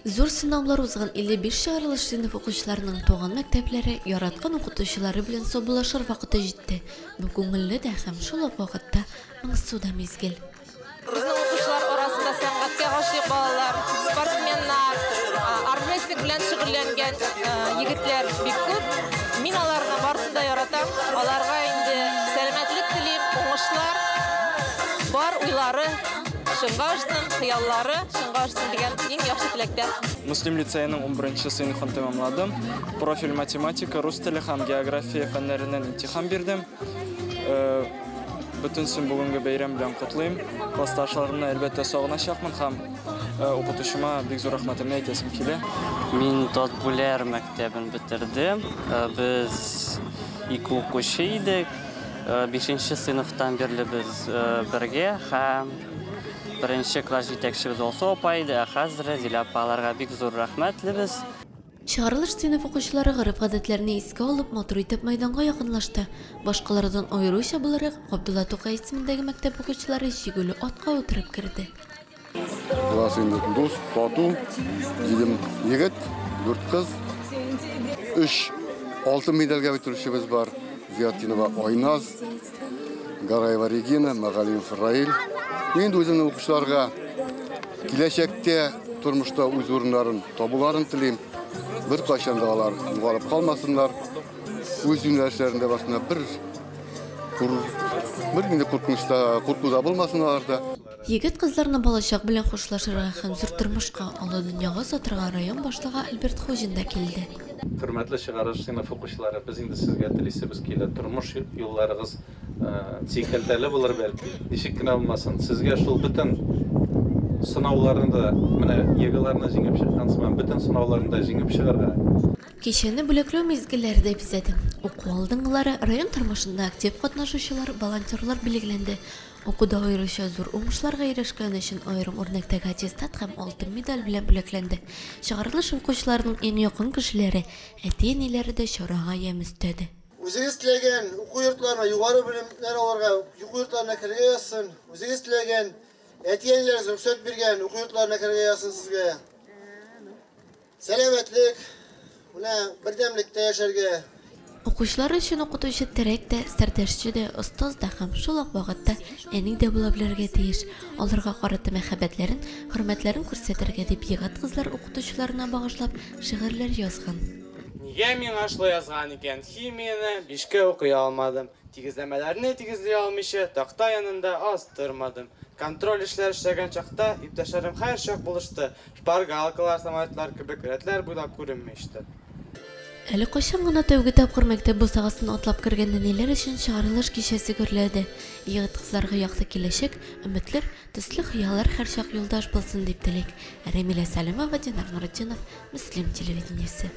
Zor sınavlar uzgan 55 çağrılış sınıf okuşlarının toğan mekteplere yaratkan okutuşuları bilen sobulaşır vakitte ciddi. Bu көңілі de hem şol vakitte mıngsuda mezgil. Bizning o'quvchilar orasida san'atga g'oshlik bolalar, sportmenlar, armiyaslik bilan shug'ullangan yigitlar bek ko'p. Men ularni barisida yaratam. Ularga endi salomatlik tilayim, o'ngishlar, bor uylari, shunga oshsin, xiyallari, shunga oshsin degan eng yaxshi tilakda. Müslim liseyinin 11. sınıfını tamamladım. Profil matematika, Rus tili hem geografiya fenlerinden imtihan verdim. Bütün gün bugünkü bayram bilen kutlayayım. Klastaşlarımla elbette sağlaşacakmın hem okutuşuma büyük zor rahmetimi aytasım kele. Men Tatbular maktabini bitirdim. Biz iki o'quvchi edik. 5. sınıfdan beri biz birga ham birinchi klass yetakchimiz olsa opaydi. Hozir Zila apalarga büyük zor rahmetlimiz. Çağrılış sınıf okuşları garip adetlerini eski alıp motor itip maydanga yakınlaştı. Başkalardan ayrıca bularak Abdullah Tokay ismindeki mektep okuşçuları Jiguli atqa oturup girdi. Klasında dost, Tatu, dedim yigit, 4 kız, 3 altın medalga bitirişimiz var. Ziyatinova Aynaz, Garayeva Regina, Magalim Firail. Men de özümün okuşlarga gelecekte turmuşta öz orunların tabularını tileyim. Bir kaçan dağlar yuvarıp kalmasınlar. Öz üniversitelerinde başına bir günde kurtulda bulmasınlar da. Yigit kızlarına balaşak bilen hoşlaşırga hem zürtürmüşka ala dünyaga satırga rayon başlığı Albert Hojin da keldi. Hürmetli çıkarış sınıf okuşları, biz indi sizge tilisimiz kele turmuş yollarınız çiğkelteli bulur belki. Dişikkin almasın. Sizge şul bütün sınavlarında, yegalarına jingip çıkansın, bütün sınavlarında jingip çıkarga. Keşeni büleklü mezgilleri de bizedim. Oku aldığınları rayon turmuşunda aktif katnaşuşular, volonterlar bilgilendi. Okuda ayrıca zor oңuşlarga erişken için ayrım örnekteki attestat hem altın medal bilen bileklendi. Çağrılış okuşlarının en yakın kişileri, etiyeneleri de şorağa yem istedi. Özünüz tilegen oku yurtlarına, yukarı bilimler olarga oku yurtlarına kirge yazsın. Özünüz tilegen etiyeneleriniz ruhsat bergen oku yurtlarına kirge yazsın sizge. Selametlik, birdemlikte yaşarga. Okuşlar için okutuşu terek de, serdeşçi de, ustaz da hem şolak vakitte enin de bulabilirge deyiş. Onlarga qaratı mehabetlerin, hürmetlerin көрсәтергә дип yigit kızlar okutuşlarına bağışlap şiirler yazgan. Niye men aşlı yazgan eken? Химияны 5-ке okuya almadım. Tigizlemelerini tigizley almışı, takta yanında az durmadım. Kontrol işler işlegen çakta iptaşlarım her şok buluştu. Şpargalkalar, samolyotlar kibik retler buylap görünmüştü. Әлі қошан ғана тәуге тапқыр мектеп босағасын атлап кіргенде нелер үшін чағырылыш кешесі көріледі. Егіт қызларға яқты келешек, үмітлер, төслі хыялар һәр шақ юлдаш болсын деп тілек. Ремила Сәлімова, Динар Нұрыддинов, Müslim телевидениесі.